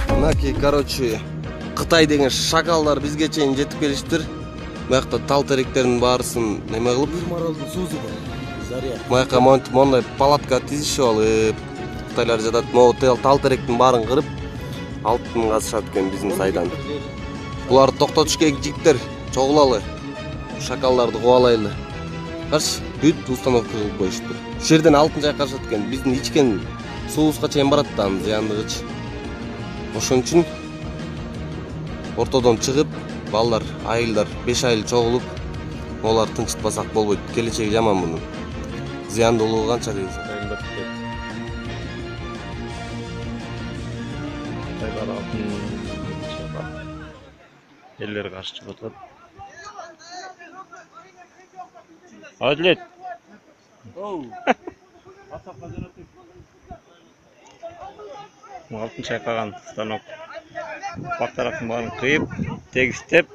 Мынаки, короче, Кытай деген шакалдар бизге чейин жетип келиштир. Мыякта тал теректердин баарысын неме кылып, Маралдын суузу бар. Заря. мыякка мондай палатка тизишип алып, кытайлар жатат. Могу тал теректин баарын кырып, алтын казышат экен биздин сайдан. Буларды токтотуш керек, жигиттер. Чогулалы. Шакалдарды кубалайлы. Каршы, бүт установка кылып коюштур. Ушул жерден алтын жайкашат экен. Биздин ичкен суубузга чейин барат да анын зыяндыгычы. Ошон үчүн ортодон чыгып, балдар, айылдар 5 айыл чогулуп, олар тынчытпасак болбойт. Келечеги жаман мунун. Зыяндуулугу канча дейсиң? Кытайлар алтын элдер каршы чыгып атат. Адлет. Алтын чайкаган станок. Бак тараптын баарын кыйып, тегистеп,